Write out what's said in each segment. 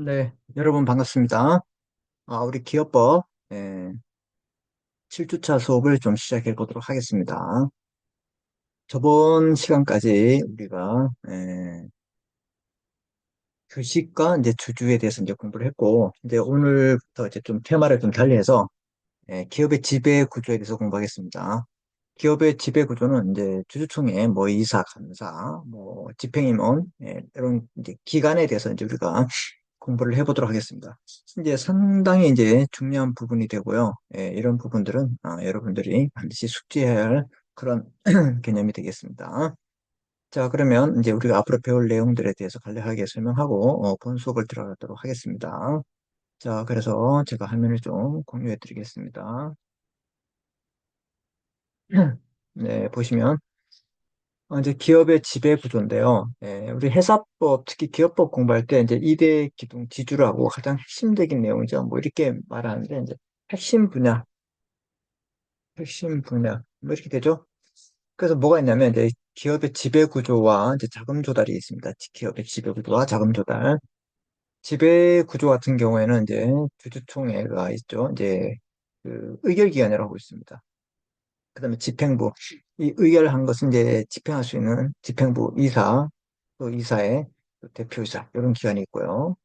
네, 여러분 반갑습니다. 우리 기업법 7주차 수업을 좀 시작해 보도록 하겠습니다. 저번 시간까지 우리가 규칙과 이제 주주에 대해서 이제 공부를 했고, 이제 오늘부터 이제 좀 테마를 좀 달리해서 기업의 지배 구조에 대해서 공부하겠습니다. 기업의 지배 구조는 이제 주주총회, 뭐 이사, 감사, 뭐 집행임원 이런 이제 기관에 대해서 이제 우리가 공부를 해보도록 하겠습니다. 이제 상당히 이제 중요한 부분이 되고요. 이런 부분들은 여러분들이 반드시 숙지해야 할 그런 개념이 되겠습니다. 자, 그러면 이제 우리가 앞으로 배울 내용들에 대해서 간략하게 설명하고 본 수업을 들어가도록 하겠습니다. 자, 그래서 제가 화면을 좀 공유해 드리겠습니다. 네, 보시면 이제 기업의 지배 구조인데요. 우리 회사법, 특히 기업법 공부할 때 이제 2대 기둥 지주라고 가장 핵심적인 내용이죠. 뭐 이렇게 말하는데 이제 핵심 분야, 핵심 분야 뭐 이렇게 되죠. 그래서 뭐가 있냐면 이제 기업의 지배 구조와 이제 자금 조달이 있습니다. 기업의 지배 구조와 자금 조달. 지배 구조 같은 경우에는 이제 주주총회가 있죠. 이제 그 의결기관이라고 있습니다. 그다음에 집행부. 이 의결한 것은 이제 집행할 수 있는 집행부 이사, 또 이사의 또 대표이사 이런 기관이 있고요.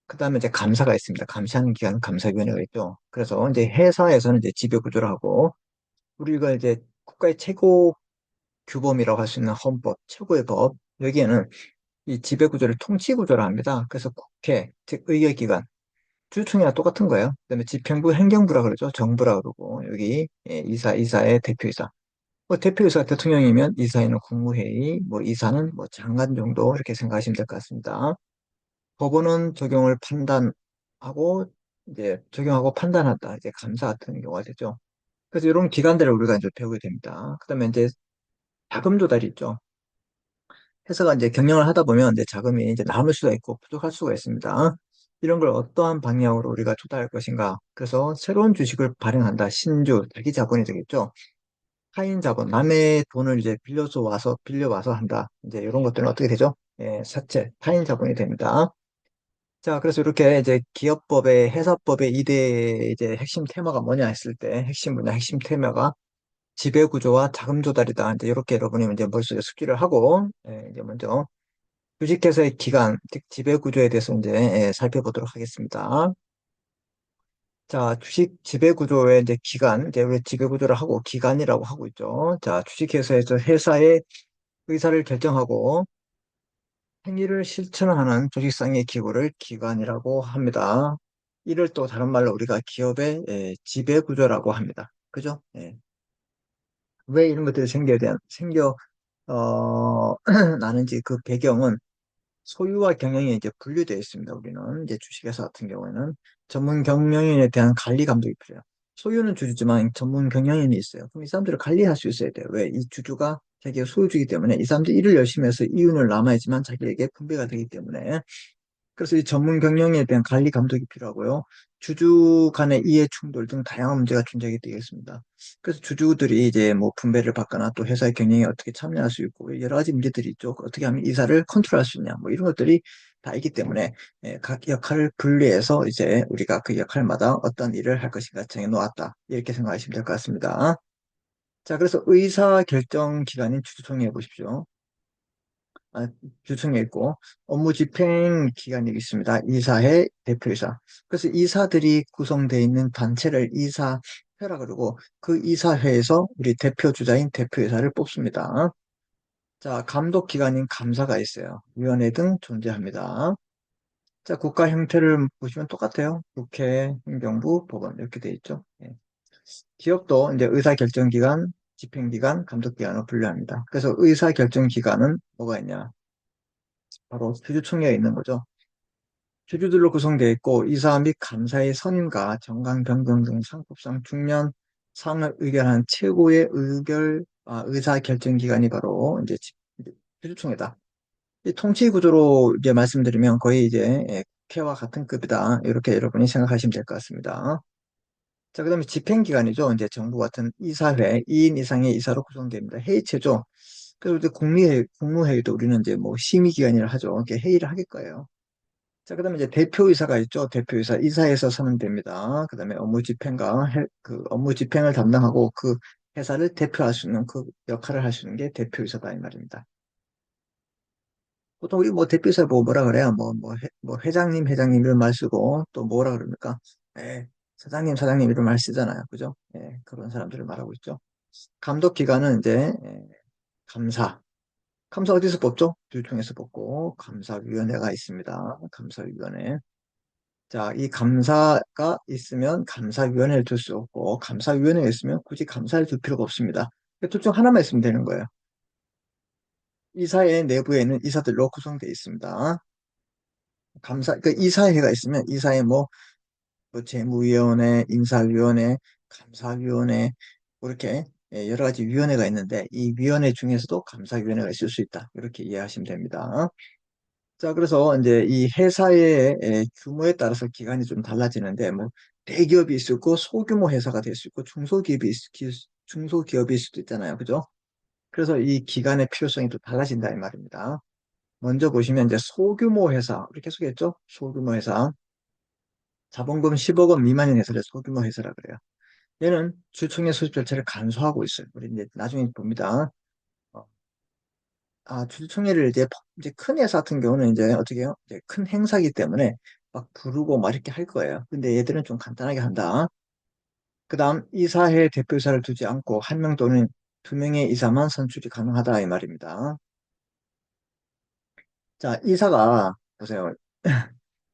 그다음에 이제 감사가 있습니다. 감시하는 기관 감사위원회가 있죠. 그래서 이제 회사에서는 이제 지배 구조를 하고 우리가 이제 국가의 최고 규범이라고 할 수 있는 헌법, 최고의 법 여기에는 이 지배 구조를 통치 구조로 합니다. 그래서 국회, 즉 의결기관, 주주총회와 똑같은 거예요. 그다음에 집행부, 행정부라 그러죠. 정부라 그러고 여기 이사의 대표이사. 뭐 대표이사가 대통령이면 이사회는 국무회의, 뭐 이사는 뭐 장관 정도 이렇게 생각하시면 될 것 같습니다. 법원은 적용을 판단하고 이제 적용하고 판단한다. 이제 감사 같은 경우가 되죠. 그래서 이런 기관들을 우리가 이제 배우게 됩니다. 그다음에 이제 자금 조달이 있죠. 회사가 이제 경영을 하다 보면 이제 자금이 이제 남을 수가 있고 부족할 수가 있습니다. 이런 걸 어떠한 방향으로 우리가 조달할 것인가. 그래서 새로운 주식을 발행한다. 신주, 자기 자본이 되겠죠. 타인 자본, 남의 돈을 이제 빌려와서 한다. 이제 이런 것들은 어떻게 되죠? 사채, 타인 자본이 됩니다. 자, 그래서 이렇게 이제 기업법의, 회사법의 2대 이제 핵심 테마가 뭐냐 했을 때, 핵심 분야, 핵심 테마가 지배구조와 자금 조달이다. 이제 이렇게 여러분이 이제 머릿속에 숙지를 하고, 이제 먼저 주식회사의 기간, 즉 지배구조에 대해서 이제 살펴보도록 하겠습니다. 자, 주식 지배구조의 이제 기간, 이제 우리 지배구조를 하고 기간이라고 하고 있죠. 자, 주식회사에서 회사의 의사를 결정하고 행위를 실천하는 조직상의 기구를 기관이라고 합니다. 이를 또 다른 말로 우리가 기업의 지배구조라고 합니다. 그죠? 왜 이런 것들이 나는지 그 배경은 소유와 경영이 이제 분류되어 있습니다. 우리는 이제 주식회사 같은 경우에는 전문 경영인에 대한 관리 감독이 필요해요. 소유는 주주지만 전문 경영인이 있어요. 그럼 이 사람들을 관리할 수 있어야 돼요. 왜? 이 주주가 자기가 소유주이기 때문에 이 사람들이 일을 열심히 해서 이윤을 남아야지만 자기에게 분배가 되기 때문에 그래서 이 전문 경영에 대한 관리 감독이 필요하고요. 주주 간의 이해 충돌 등 다양한 문제가 존재하게 되겠습니다. 그래서 주주들이 이제 뭐 분배를 받거나 또 회사의 경영에 어떻게 참여할 수 있고 여러 가지 문제들이 있죠. 어떻게 하면 이사를 컨트롤할 수 있냐 뭐 이런 것들이 다 있기 때문에 각 역할을 분리해서 이제 우리가 그 역할마다 어떤 일을 할 것인가 정해 놓았다. 이렇게 생각하시면 될 것 같습니다. 자, 그래서 의사 결정 기관인 주주총회 보십시오. 아, 주청에 있고 업무 집행 기관이 있습니다. 이사회, 대표이사. 그래서 이사들이 구성되어 있는 단체를 이사회라 그러고 그 이사회에서 우리 대표 주자인 대표이사를 뽑습니다. 자, 감독 기관인 감사가 있어요. 위원회 등 존재합니다. 자, 국가 형태를 보시면 똑같아요. 국회, 행정부, 법원 이렇게 돼 있죠. 기업도 이제 의사결정기관, 집행기관, 감독기관으로 분류합니다. 그래서 의사결정기관은 뭐가 있냐? 바로 주주총회가 있는 거죠. 주주들로 구성되어 있고 이사 및 감사의 선임과 정강 변경 등 상법상 중요한 사항을 의결하는 최고의 의사 결정 기관이 바로 이제 주주총회다. 이 통치 구조로 이제 말씀드리면 거의 이제 국회와 같은 급이다. 이렇게 여러분이 생각하시면 될 것 같습니다. 자, 그다음에 집행기관이죠. 이제 정부 같은 이사회, 2인 이상의 이사로 구성됩니다. 회의체죠. 그리고 이제 국무회의도 우리는 이제 뭐 심의기관이라 하죠. 이렇게 회의를 하실 거예요. 자, 그다음에 이제 대표이사가 있죠. 대표이사, 이사에서 서는 됩니다. 그다음에 그 업무 집행을 담당하고 그 회사를 대표할 수 있는 그 역할을 할 수 있는 게 대표이사다 이 말입니다. 보통 우리 뭐 대표이사 뭐 뭐라 그래요? 뭐 회장님, 회장님 이런 말 쓰고 또 뭐라 그럽니까? 예, 사장님, 사장님 이런 말 쓰잖아요. 그죠? 예, 그런 사람들을 말하고 있죠. 감독 기관은 이제 감사. 감사 어디서 뽑죠? 주총에서 뽑고 감사위원회가 있습니다. 감사위원회. 자, 이 감사가 있으면 감사위원회를 둘 수 없고, 감사위원회가 있으면 굳이 감사를 둘 필요가 없습니다. 둘 중 하나만 있으면 되는 거예요. 이사회 내부에는 이사들로 구성되어 있습니다. 그 이사회가 있으면 이사회 뭐 재무위원회, 인사위원회, 감사위원회, 뭐 이렇게 여러 가지 위원회가 있는데, 이 위원회 중에서도 감사위원회가 있을 수 있다. 이렇게 이해하시면 됩니다. 자, 그래서 이제 이 회사의 규모에 따라서 기간이 좀 달라지는데, 뭐, 대기업이 있을 고 소규모 회사가 될 수 있고, 중소기업일 수도 있잖아요. 그죠? 그래서 이 기간의 필요성이 또 달라진다, 이 말입니다. 먼저 보시면 이제 소규모 회사, 우리 계속했죠? 소규모 회사. 자본금 10억 원 미만인 회사를 소규모 회사라 그래요. 얘는 주총의 소집 절차를 간소화하고 있어요. 우리 이제 나중에 봅니다. 어, 주주총회를 이제 큰 회사 같은 경우는 이제 어떻게 해요? 이제 큰 행사기 때문에 막 부르고 막 이렇게 할 거예요. 근데 얘들은 좀 간단하게 한다. 그 다음 이사회 대표이사를 두지 않고 한 명 또는 두 명의 이사만 선출이 가능하다 이 말입니다. 자, 보세요.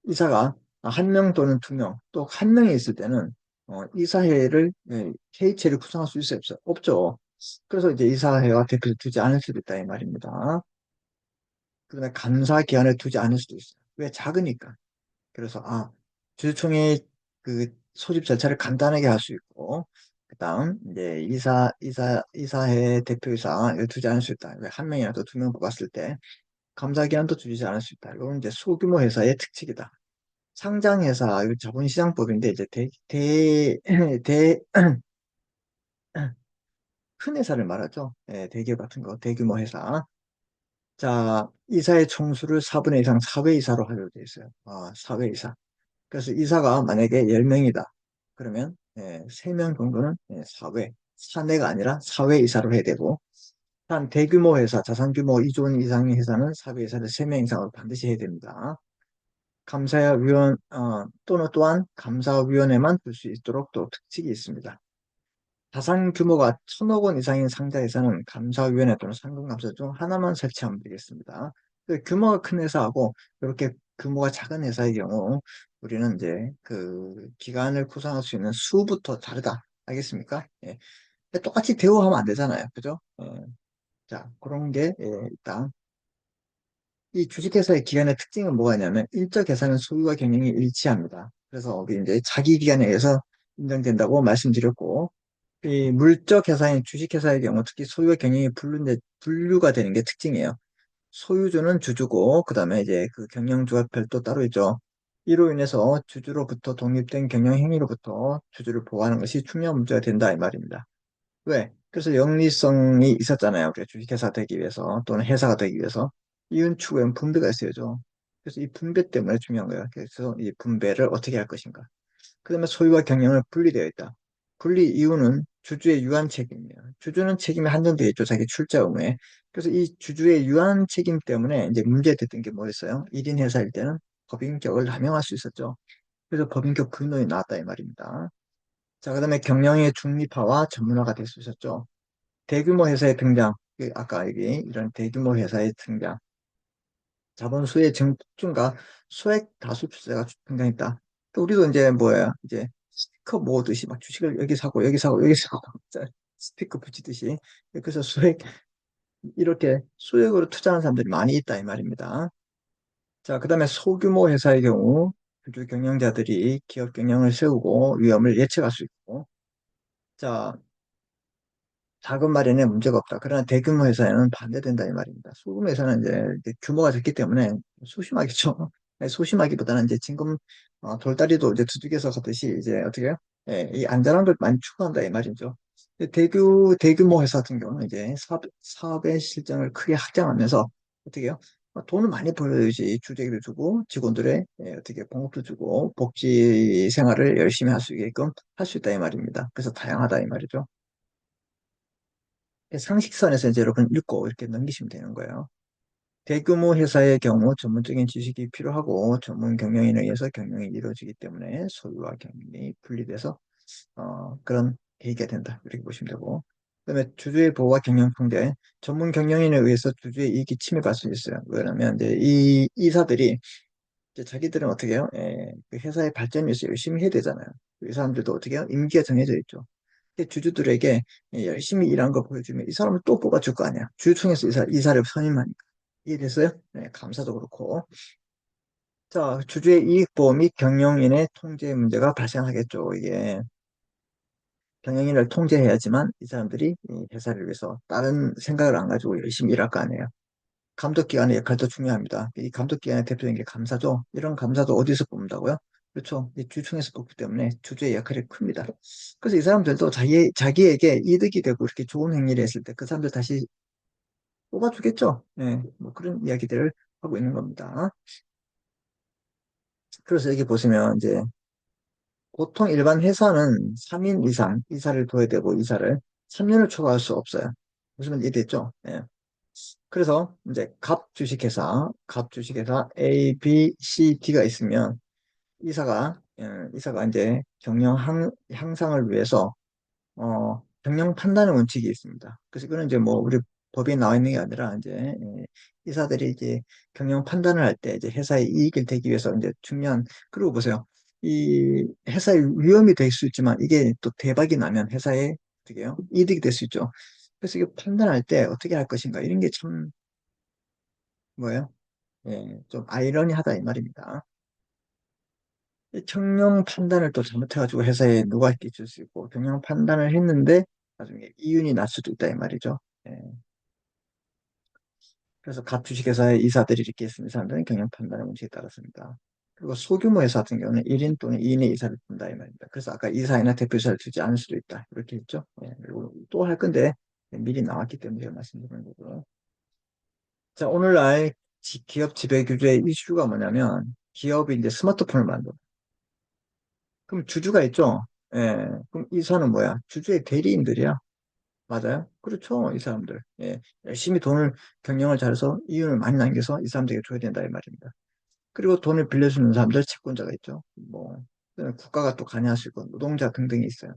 이사가 한 명 또는 두 명, 또 한 명이 있을 때는 이사회를 회의체를 구성할 수 있어요? 없어요? 없죠. 그래서 이제 이사회와 대표를 두지 않을 수도 있다 이 말입니다. 그다음에 감사 기한을 두지 않을 수도 있어요. 왜? 작으니까. 그래서 주주총회 그 소집 절차를 간단하게 할 수 있고, 그다음 이제 이사회 대표이사를 두지 않을 수 있다. 왜? 한 명이라도 두 명 뽑았을 때 감사 기한도 두지 않을 수 있다. 이건 이제 소규모 회사의 특징이다. 상장회사, 이 자본시장법인데 이제 대, 큰 회사를 말하죠. 대기업 같은 거, 대규모 회사. 자, 이사의 총수를 4분의 2 이상 사회이사로 하려고 되어 있어요. 사회이사. 그래서 이사가 만약에 10명이다. 그러면 3명 정도는 사내가 아니라 사회이사로 해야 되고, 한 대규모 회사, 자산 규모 2조 원 이상의 회사는 사회이사를 3명 이상으로 반드시 해야 됩니다. 또한 감사위원회만 둘 수 있도록 또 특칙이 있습니다. 자산 규모가 1,000억 원 이상인 상자에서는 감사위원회 또는 상금감사 중 하나만 설치하면 되겠습니다. 규모가 큰 회사하고 이렇게 규모가 작은 회사의 경우 우리는 이제 그 기관을 구성할 수 있는 수부터 다르다. 알겠습니까? 예. 똑같이 대우하면 안 되잖아요. 그죠? 자, 그런 게 일단 이 주식회사의 기간의 특징은 뭐가 있냐면 일적 계산은 소유와 경영이 일치합니다. 그래서 우리 이제 자기 기간에 의해서 인정된다고 말씀드렸고 이 물적 회사인 주식회사의 경우 특히 소유와 경영이 분류가 되는 게 특징이에요. 소유주는 주주고 그다음에 이제 그 경영주가 별도 따로 있죠. 이로 인해서 주주로부터 독립된 경영 행위로부터 주주를 보호하는 것이 중요한 문제가 된다 이 말입니다. 왜? 그래서 영리성이 있었잖아요. 우리가 주식회사 되기 위해서 또는 회사가 되기 위해서 이윤 추구엔 분배가 있어야죠. 그래서 이 분배 때문에 중요한 거예요. 그래서 이 분배를 어떻게 할 것인가. 그다음에 소유와 경영을 분리되어 있다. 분리 이유는 주주의 유한 책임이에요. 주주는 책임이 한정되어 있죠. 자기 출자 의무에. 그래서 이 주주의 유한 책임 때문에 이제 문제됐던 게 뭐였어요? 1인 회사일 때는 법인격을 남용할 수 있었죠. 그래서 법인격 불노이 나왔다 이 말입니다. 자, 그다음에 경영의 중립화와 전문화가 될 수 있었죠. 대규모 회사의 등장, 아까 얘기 이런 대규모 회사의 등장, 자본 수의 증가, 소액 다수 투자가 등장했다. 또 우리도 이제 뭐야, 이제 스티커 모으듯이 막 주식을 여기 사고 여기 사고 여기 사고 스티커 붙이듯이 그래서 이렇게 수액으로 투자하는 사람들이 많이 있다 이 말입니다. 자, 그다음에 소규모 회사의 경우 주주 경영자들이 기업 경영을 세우고 위험을 예측할 수 있고, 자, 작은 마련에 문제가 없다. 그러나 대규모 회사에는 반대된다 이 말입니다. 소규모 회사는 이제 규모가 작기 때문에 소심하겠죠. 네, 소심하기보다는 이제 지금 돌다리도 이제 두둑에서 걷듯이 이제 어떻게 해요? 이 안전한 걸 많이 추구한다 이 말이죠. 근데 대규모 회사 같은 경우는 이제 사업의 실정을 크게 확장하면서 어떻게 해요? 돈을 많이 벌어야지 주택도 주고 직원들의 어떻게 봉급도 주고 복지 생활을 열심히 할 수 있게끔 할 수 있다 이 말입니다. 그래서 다양하다 이 말이죠. 상식선에서 이제 여러분 읽고 이렇게 넘기시면 되는 거예요. 대규모 회사의 경우 전문적인 지식이 필요하고 전문 경영인에 의해서 경영이 이루어지기 때문에 소유와 경영이 분리돼서 그런 계기가 된다. 이렇게 보시면 되고. 그다음에 주주의 보호와 경영 통제. 전문 경영인에 의해서 주주의 이익이 침해받을 수 있어요. 왜냐하면 이제 이 이사들이 이제 자기들은 어떻게 해요? 그 회사의 발전을 위해서 열심히 해야 되잖아요. 이 사람들도 어떻게 해요? 임기가 정해져 있죠. 근데 주주들에게 열심히 일한 거 보여주면 이 사람을 또 뽑아줄 거 아니야. 주주총회에서 이사를 선임하니까. 이해됐어요? 네, 감사도 그렇고. 자, 주주의 이익보호 및 경영인의 통제 문제가 발생하겠죠. 이게 경영인을 통제해야지만 이 사람들이 이 회사를 위해서 다른 생각을 안 가지고 열심히 일할 거 아니에요. 감독기관의 역할도 중요합니다. 이 감독기관의 대표적인 게 감사죠. 이런 감사도 어디서 뽑는다고요? 그렇죠. 이 주총에서 뽑기 때문에 주주의 역할이 큽니다. 그래서 이 사람들도 자기에게 이득이 되고 이렇게 좋은 행위를 했을 때 그 사람들 다시 뽑아주겠죠. 네, 뭐 그런 이야기들을 하고 있는 겁니다. 그래서 여기 보시면 이제 보통 일반 회사는 3인 이상 이사를 둬야 되고 이사를 3년을 초과할 수 없어요. 무슨 말인지 이해됐죠? 예. 그래서 이제 갑 주식회사 A, B, C, D가 있으면 이사가 이제 향상을 위해서 경영 판단의 원칙이 있습니다. 그래서 이거는 이제 뭐 우리 법에 나와 있는 게 아니라 이제 이사들이 이제 경영 판단을 할 때 이제 회사의 이익을 대기 위해서 이제 중요한 그리고 보세요. 이 회사의 위험이 될 수 있지만 이게 또 대박이 나면 회사에 어떻게 해요? 이득이 될 수 있죠. 그래서 이거 판단할 때 어떻게 할 것인가 이런 게 참 뭐예요? 좀 아이러니하다 이 말입니다. 이 경영 판단을 또 잘못해가지고 회사에 누가 끼칠 수 있고 경영 판단을 했는데 나중에 이윤이 날 수도 있다 이 말이죠. 예. 그래서 각 주식회사의 이사들이 이렇게 있으면 이 사람들은 경영 판단의 문제에 따랐습니다. 그리고 소규모 회사 같은 경우는 1인 또는 2인의 이사를 둔다 이 말입니다. 그래서 아까 이사이나 대표이사를 두지 않을 수도 있다 이렇게 했죠. 예. 그리고 또 할 건데 미리 나왔기 때문에 제가 말씀드리는 거고요. 자, 오늘날 기업 지배 규제의 이슈가 뭐냐면 기업이 이제 스마트폰을 만들어. 그럼 주주가 있죠? 예. 그럼 이사는 뭐야? 주주의 대리인들이야. 맞아요? 그렇죠. 이 사람들. 예. 열심히 경영을 잘해서 이윤을 많이 남겨서 이 사람들에게 줘야 된다, 이 말입니다. 그리고 돈을 빌려주는 사람들, 채권자가 있죠. 뭐, 그다음에 국가가 또 관여할 수 있고, 노동자 등등이 있어요.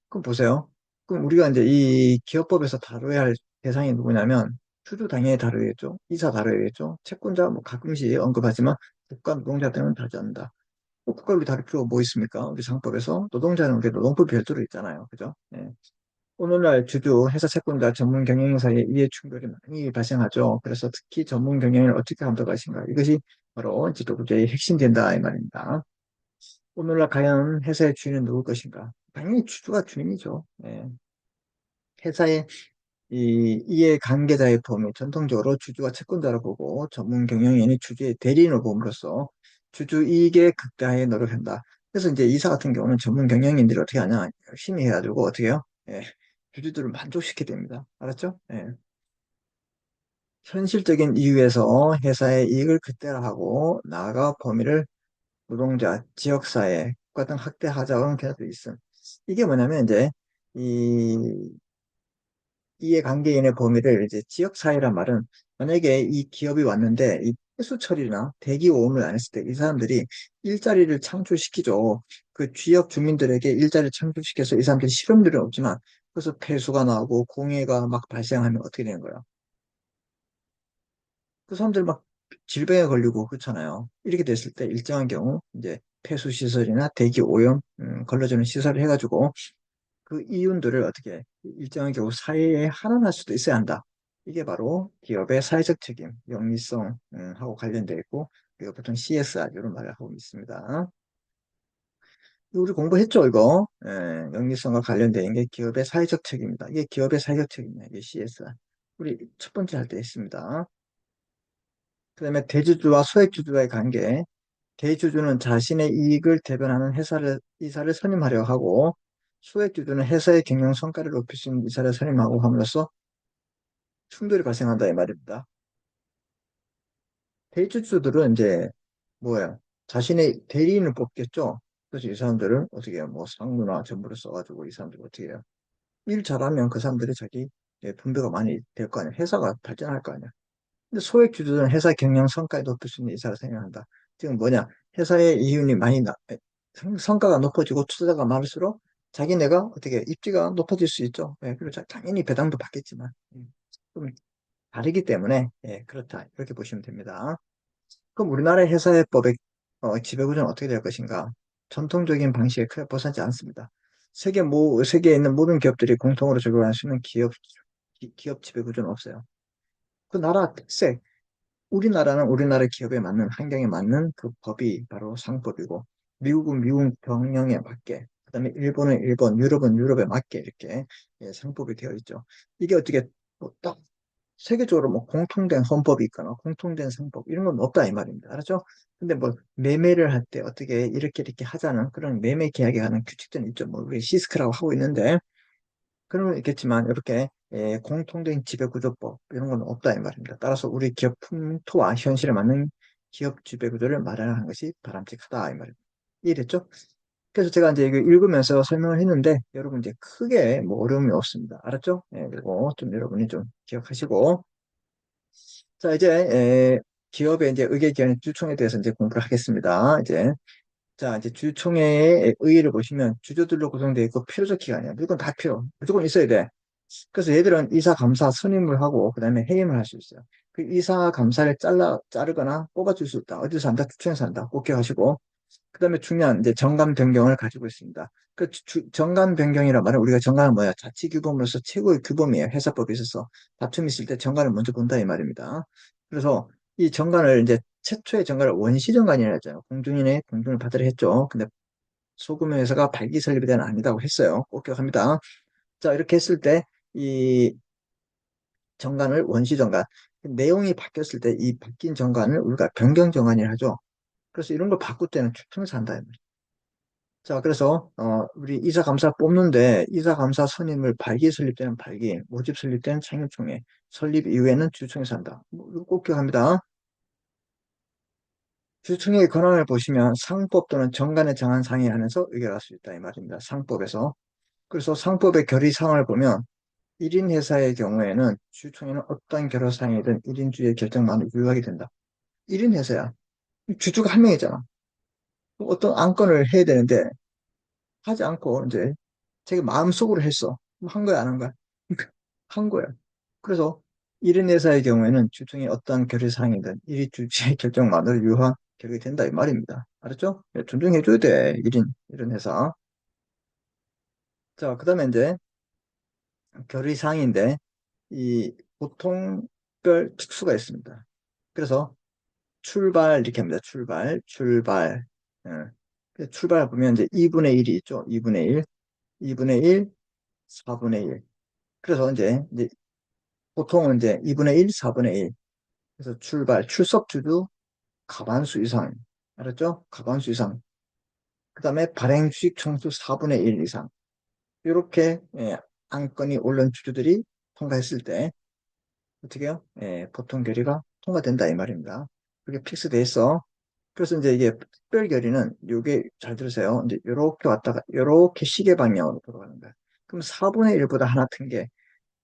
그럼 보세요. 그럼 우리가 이제 이 기업법에서 다뤄야 할 대상이 누구냐면, 주주 당연히 다루겠죠. 이사 다뤄야겠죠. 채권자 뭐 가끔씩 언급하지만, 국가 노동자 등은 다루지 않는다. 국가 우리 다룰 필요가 뭐 있습니까? 우리 상법에서 노동자는 우리 노동법 별도로 있잖아요. 그죠? 예. 오늘날 주주, 회사 채권자, 전문 경영인 사이에 이해 충돌이 많이 발생하죠. 그래서 특히 전문 경영을 어떻게 하면 더 것인가. 이것이 바로 지도부자의 핵심 된다, 이 말입니다. 오늘날 과연 회사의 주인은 누굴 것인가? 당연히 주주가 주인이죠. 예. 회사의 이 이해 관계자의 범위, 전통적으로 주주가 채권자로 보고 전문 경영인이 주주의 대리인으로 봄으로써 주주 이익의 극대화에 노력한다. 그래서 이제 이사 같은 경우는 전문 경영인들이 어떻게 하냐? 열심히 해가지고 어떻게 해요? 예. 주주들을 만족시키게 됩니다. 알았죠? 예. 현실적인 이유에서 회사의 이익을 극대화하고 나아가 범위를 노동자, 지역사회, 국가 등 확대하자는 견해도 있음. 이게 뭐냐면 이제 이 이해관계인의 범위를 이제 지역사회란 말은 만약에 이 기업이 왔는데 이 폐수 처리나 대기 오염을 안 했을 때 이 사람들이 일자리를 창출시키죠. 그 지역 주민들에게 일자리를 창출시켜서 이 사람들이 실업률은 없지만 그래서 폐수가 나오고 공해가 막 발생하면 어떻게 되는 거예요? 그 사람들 막 질병에 걸리고 그렇잖아요. 이렇게 됐을 때 일정한 경우 이제 폐수 시설이나 대기 오염 걸러주는 시설을 해가지고 그 이윤들을 어떻게 일정한 경우 사회에 환원할 수도 있어야 한다. 이게 바로 기업의 사회적 책임, 영리성 하고 관련되어 있고 그리고 보통 CSR 이런 말을 하고 있습니다. 우리 공부했죠, 이거? 예, 영리성과 관련된 게 기업의 사회적 책임이다. 이게 기업의 사회적 책임이야, 이게 CSR. 우리 첫 번째 할 때 했습니다. 그다음에 대주주와 소액주주와의 관계. 대주주는 자신의 이익을 대변하는 이사를 선임하려 하고, 소액주주는 회사의 경영 성과를 높일 수 있는 이사를 선임하고 함으로써 충돌이 발생한다 이 말입니다. 대주주들은 이제 뭐야 자신의 대리인을 뽑겠죠. 그래서 이 사람들은 어떻게 해요? 뭐 상무나 전부를 써가지고 이 사람들 어떻게 해요? 일 잘하면 그 사람들이 자기 분배가 많이 될 거 아니야. 회사가 발전할 거 아니야. 근데 소액 주주들은 회사 경영 성과에 높을 수 있는 이사를 생각한다. 지금 뭐냐? 회사의 이윤이 많이 성과가 높아지고 투자자가 많을수록 자기네가 어떻게 입지가 높아질 수 있죠. 예, 그리고 당연히 배당도 받겠지만 좀 다르기 때문에 예, 그렇다. 이렇게 보시면 됩니다. 그럼 우리나라의 회사법의 지배구조는 어떻게 될 것인가? 전통적인 방식에 크게 벗어나지 않습니다. 세계에 있는 모든 기업들이 공통으로 적용할 수 있는 기업 지배구조는 없어요. 그 나라 특색, 우리나라는 우리나라 기업에 맞는, 환경에 맞는 그 법이 바로 상법이고, 미국은 미국 경영에 맞게, 그다음에 일본은 일본, 유럽은 유럽에 맞게 이렇게 예, 상법이 되어 있죠. 이게 어떻게 뭐딱 세계적으로 뭐 공통된 헌법이 있거나 공통된 상법 이런 건 없다 이 말입니다. 알았죠? 근데 뭐 매매를 할 때 어떻게 이렇게 하자는 그런 매매 계약에 관한 규칙들은 있죠. 뭐 우리 시스크라고 하고 있는데 그런 건 있겠지만 이렇게 예, 공통된 지배구조법 이런 건 없다 이 말입니다. 따라서 우리 기업 풍토와 현실에 맞는 기업 지배구조를 마련하는 것이 바람직하다 이 말입니다. 이해됐죠? 그래서 제가 이제 이거 읽으면서 설명을 했는데 여러분 이제 크게 뭐 어려움이 없습니다. 알았죠? 예, 그리고 좀 여러분이 좀 기억하시고 자, 이제, 기업의 이제 의결기관 주총에 대해서 이제 공부를 하겠습니다. 이제, 자, 이제 주총회의 의의를 보시면 주주들로 구성되어 있고 필요적 기관이야. 무조건 다 필요. 무조건 있어야 돼. 그래서 얘들은 이사, 감사, 선임을 하고 그다음에 해임을 할 수 있어요. 그 이사, 감사를 자르거나 뽑아줄 수 있다. 어디서 한다? 주총에서 한다. 꼭 기억하시고. 그다음에 중요한 이제 정관 변경을 가지고 있습니다. 그 정관 변경이란 말은 우리가 정관은 뭐야? 자치 규범으로서 최고의 규범이에요. 회사법에 있어서 다툼이 있을 때 정관을 먼저 본다 이 말입니다. 그래서 이 정관을 이제 최초의 정관을 원시 정관이라 했잖아요. 공중인의 공중을 받으려 했죠. 근데 소금 회사가 발기 설립에 대한 아니다고 했어요. 꼭 기억합니다. 자 이렇게 했을 때 이 정관을 원시 정관 내용이 바뀌었을 때 이 바뀐 정관을 우리가 변경 정관이라 하죠. 그래서 이런 걸 바꿀 때는 추천해서 한다. 자, 그래서, 우리 이사 감사 뽑는데, 이사 감사 선임을 발기 설립 때는 발기, 모집 설립 때는 창립총회, 설립 이후에는 주총에서 한다. 뭐, 이거 꼭 기억합니다. 주총의 권한을 보시면 상법 또는 정관에 정한 상에 한해서 의결할 수 있다. 이 말입니다. 상법에서. 그래서 상법의 결의사항을 보면, 1인 회사의 경우에는 주총에는 어떤 결의사항이든 1인주의 결정만을 유효하게 된다. 1인 회사야. 주주가 한 명이잖아. 어떤 안건을 해야 되는데, 하지 않고 이제 자기 마음속으로 했어. 한 거야, 안 한 거야? 한 거야. 그래서 1인 회사의 경우에는 주중에 어떠한 결의사항이든 1인 주주의 결정만으로 유효한 결정이 된다 이 말입니다. 알았죠? 예, 존중해줘야 돼. 1인 회사. 자, 그 다음에 이제 결의사항인데 이 보통별 특수가 있습니다. 그래서 출발 이렇게 합니다. 출발. 예. 그래서 출발 보면 이제 2분의 1이 있죠. 2분의 1, 2분의 1, 4분의 1. 그래서 이제 보통은 이제 2분의 1, 4분의 1. 그래서 출석 주주 과반수 이상. 알았죠? 과반수 이상. 그 다음에 발행 주식 총수 4분의 1 이상. 이렇게 안건이 올른 주주들이 통과했을 때 어떻게 해요? 보통 결의가 통과된다 이 말입니다. 그게 픽스돼 있어. 그래서 이제 이게 특별 결의는 이게 잘 들으세요. 이제 이렇게 왔다가 이렇게 시계 방향으로 돌아가는 거야. 그럼 4분의 1보다 하나 큰 게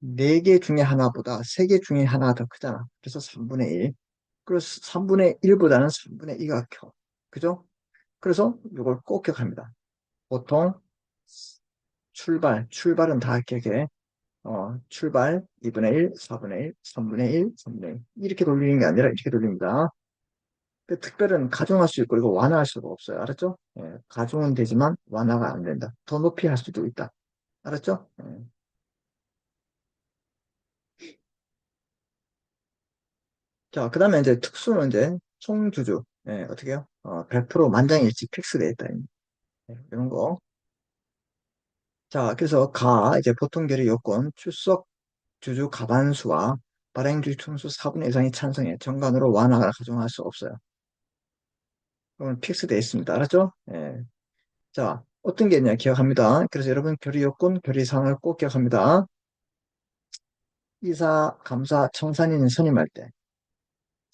4개 중에 하나보다 3개 중에 하나가 더 크잖아. 그래서 3분의 1. 그래서 3분의 1보다는 3분의 2가 커. 그죠? 그래서 이걸 꼭 기억합니다. 보통 출발은 다 기억해. 출발 2분의 1, 4분의 1, 3분의 1, 3분의 1. 이렇게 돌리는 게 아니라 이렇게 돌립니다. 근데 특별은 가중할 수 있고 이거 완화할 수가 없어요. 알았죠? 예, 가중은 되지만 완화가 안 된다. 더 높이 할 수도 있다. 알았죠? 예. 자, 그 다음에 이제 특수는 이제 총주주. 예, 어떻게 해요? 100% 만장일치 픽스돼 있다. 예, 이런 거. 자, 그래서 이제 보통 결의 요건, 출석 주주 과반수와 발행주주 총수 4분의 1 이상이 찬성해. 정관으로 완화가 가중할 수 없어요. 그건 픽스돼 있습니다. 알았죠? 예. 자, 어떤 게 있냐 기억합니다. 그래서 여러분 결의 요건, 결의 사항을 꼭 기억합니다. 이사, 감사, 청산인 선임할 때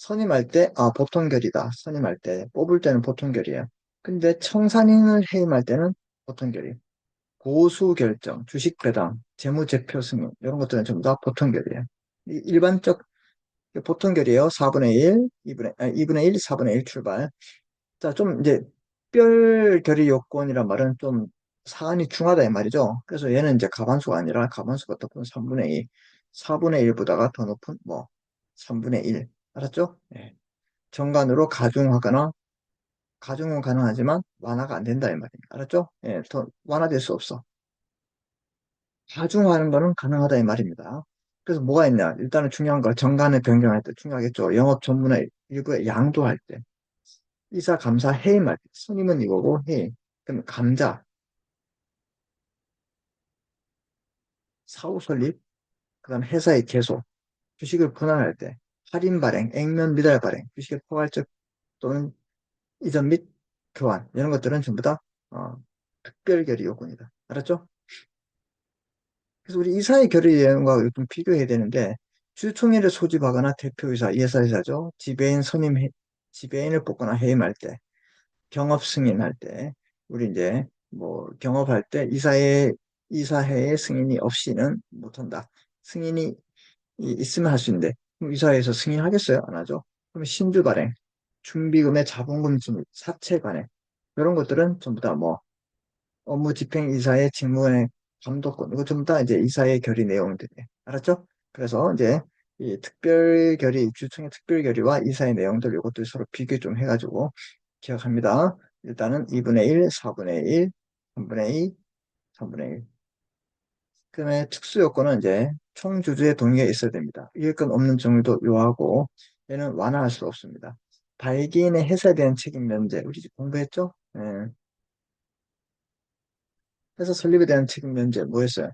선임할 때, 아, 보통결이다. 선임할 때. 뽑을 때는 보통결이에요. 근데 청산인을 해임할 때는 보통결이. 보수 결정, 주식 배당, 재무제표 승인, 이런 것들은 전부 다 보통결이에요. 일반적 보통결이에요. 4분의 1, 2분의 1, 4분의 1 출발. 자, 좀 이제 특별결의 요건이란 말은 좀 사안이 중하다 이 말이죠. 그래서 얘는 이제 가반수가 아니라 가반수가 더 큰 3분의 2, 4분의 1보다가 더 높은 뭐 3분의 1. 알았죠? 예. 정관으로 가중하거나 가중은 가능하지만 완화가 안 된다 이 말입니다. 알았죠? 예, 더 완화될 수 없어. 가중하는 거는 가능하다 이 말입니다. 그래서 뭐가 있냐? 일단은 중요한 거 정관을 변경할 때 중요하겠죠. 영업 전문의 일부에 양도할 때, 이사 감사 해임할 때, 선임은 이거고 해임. 그럼 감자, 사후 설립, 그다음 회사의 개소, 주식을 분할할 때, 할인 발행, 액면 미달 발행, 주식의 포괄적 또는 이전 및 교환 이런 것들은 전부 다 특별 결의 요건이다. 알았죠? 그래서 우리 이사의 결의과 좀 비교해야 되는데 주총회를 소집하거나 대표이사, 예사이사죠. 지배인을 뽑거나 해임할 때, 경업 승인할 때, 우리 이제 뭐 경업할 때 이사회의 승인이 없이는 못한다. 승인이 있으면 할 수 있는데 그럼 이사회에서 승인하겠어요? 안 하죠? 그럼 신주 발행, 준비금의 자본금 증액, 사채 관행 이런 것들은 전부 다뭐 업무 집행 이사의 직무의 감독권, 이거 전부 다 이제 이사의 결의 내용들이에요. 알았죠? 그래서 이제 이 특별 결의, 주청의 특별 결의와 이사의 내용들 이것들 서로 비교 좀 해가지고 기억합니다. 일단은 2분의 1, 4분의 1, 3분의 2, 3분의 1. 그다음에 특수 요건은 이제 총주주의 동의가 있어야 됩니다. 이해권 없는 경우도 요하고 얘는 완화할 수 없습니다. 발기인의 회사에 대한 책임 면제, 우리 공부했죠? 예. 회사 설립에 대한 책임 면제 뭐였어요?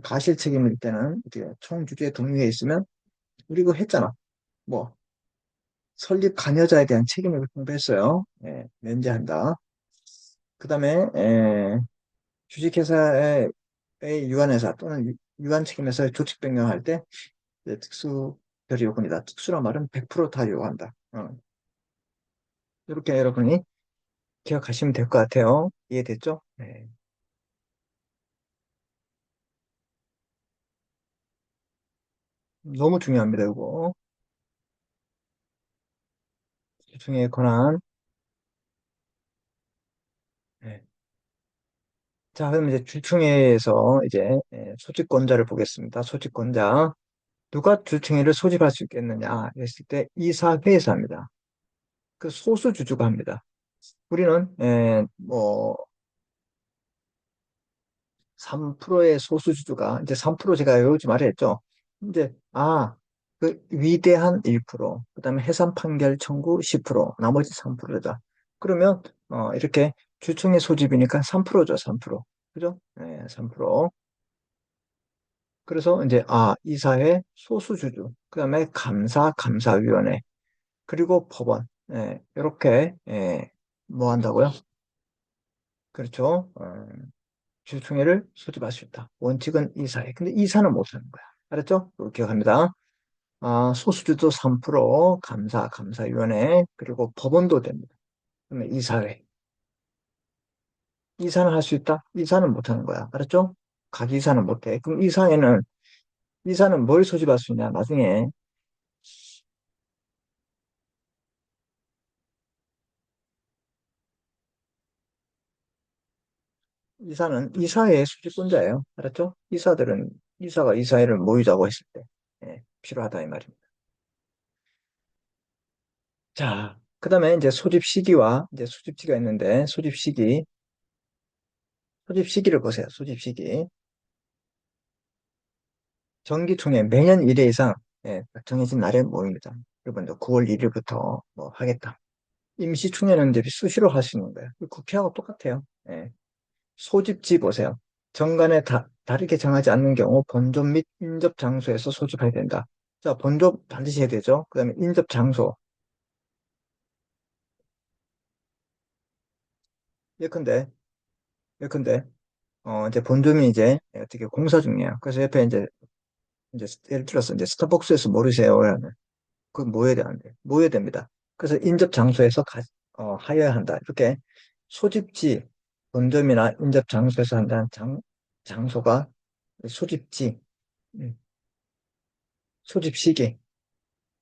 가실 책임일 때는 이렇게 총주주의 동의가 있으면 우리 이거 했잖아. 뭐 설립 관여자에 대한 책임을 공부했어요. 예, 면제한다. 그다음에 주식회사의 유한회사 또는 유한 책임회사의 조직 변경할 때 이제 특수 결의 요건이다. 특수란 말은 100%다 요구한다. 이렇게 여러분이 기억하시면 될 것 같아요. 이해됐죠? 네. 너무 중요합니다. 이거 주중에 권한. 네. 자, 그럼 이제 주총회에서 이제 소집권자를 보겠습니다. 소집권자. 누가 주총회를 소집할 수 있겠느냐 했을 때 이사회에서 합니다. 그 소수주주가 합니다. 우리는 뭐 3%의 소수주주가 이제 3% 제가 요즘 말했죠. 이제 그 위대한 1%, 그다음에 해산 판결 청구 10%, 나머지 3%다. 그러면 이렇게 주총회 소집이니까 3%죠, 3%. 그죠? 네, 3%. 그래서 이제 이사회 소수주주, 그다음에 감사위원회, 그리고 법원. 이렇게 뭐 한다고요? 그렇죠. 주총회를 소집할 수 있다. 원칙은 이사회. 근데 이사는 못하는 거야. 알았죠? 이거 기억합니다. 소수주도 3%, 감사위원회, 그리고 법원도 됩니다. 그러면 이사회. 이사는 할 수 있다? 이사는 못하는 거야. 알았죠? 가기이사는 못해. 그럼 이사는 뭘 소집할 수 있냐? 나중에 이사는 이사회의 수직권자예요. 알았죠? 이사가 이사회를 모이자고 했을 때 필요하다 이 말입니다. 자, 그 다음에 이제 소집 시기와 이제 수집지가 있는데 소집 시기를 보세요. 소집 시기. 정기총회 매년 1회 이상 정해진 날에 모입니다. 여러분들 9월 1일부터 뭐 하겠다. 임시총회는 이제 수시로 할 수 있는 거예요. 국회하고 똑같아요. 소집지 보세요. 정관에 다르게 정하지 않는 경우 본존 및 인접 장소에서 소집해야 된다. 자, 본존 반드시 해야 되죠. 그 다음에 인접 장소. 예컨대, 예컨대, 이제 본점이 이제 어떻게 공사 중이에요. 그래서 옆에 이제 예를 들어서 이제 스타벅스에서 모르세요. 그건 모여야 되는데, 모여야 됩니다. 그래서 인접 장소에서 하여야 한다. 이렇게 소집지, 본점이나 인접 장소에서 한다는 장소가 소집지, 음, 소집 시기,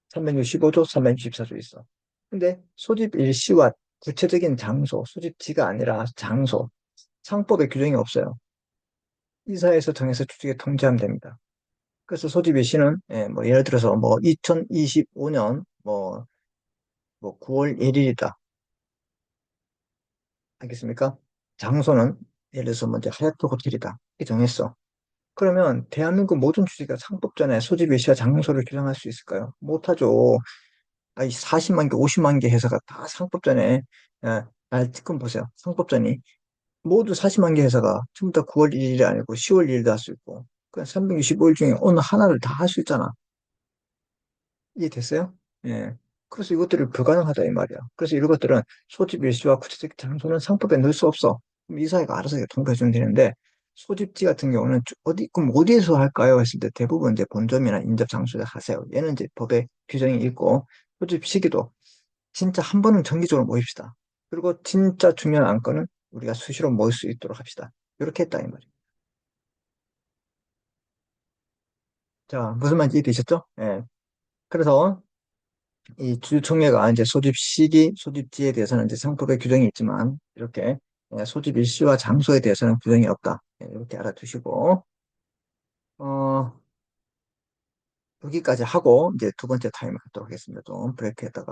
365조, 364조 있어. 근데 소집 일시와 구체적인 장소, 소집지가 아니라 장소, 상법에 규정이 없어요. 이사에서 정해서 주택에 통지하면 됩니다. 그래서 소집 일시는 뭐 예를 들어서 뭐 2025년 뭐 9월 1일이다. 알겠습니까? 장소는 예를 들어서 먼저 하얏트 호텔이다. 이렇게 정했어. 그러면 대한민국 모든 주식가 상법전에 소집 일시와 장소를 규정할 수 있을까요? 못하죠. 아니 40만 개, 50만 개 회사가 다 상법전에 지금 보세요. 상법전이 모두 40만 개 회사가 전부 다 9월 1일이 아니고 10월 1일도 할 수 있고 그냥 365일 중에 어느 하나를 다 할 수 있잖아. 이해됐어요? 예. 그래서 이것들을 불가능하다 이 말이야. 그래서 이런 것들은 소집 일시와 구체적 장소는 상법에 넣을 수 없어. 그럼 이사회가 알아서 통보해 주면 되는데 소집지 같은 경우는 그럼 어디에서 할까요? 했을 때 대부분 이제 본점이나 인접 장소에서 하세요. 얘는 이제 법에 규정이 있고 소집 시기도 진짜 한 번은 정기적으로 모입시다. 그리고 진짜 중요한 안건은 우리가 수시로 모일 수 있도록 합시다. 이렇게 했다 이 말이야. 자, 무슨 말인지 이해되셨죠? 예. 그래서 이 주총회가 이제 소집 시기, 소집지에 대해서는 이제 상법에 규정이 있지만 이렇게 소집 일시와 장소에 대해서는 규정이 없다. 이렇게 알아두시고 어, 여기까지 하고 이제 두 번째 타임을 갖도록 하겠습니다. 좀 브레이크했다가.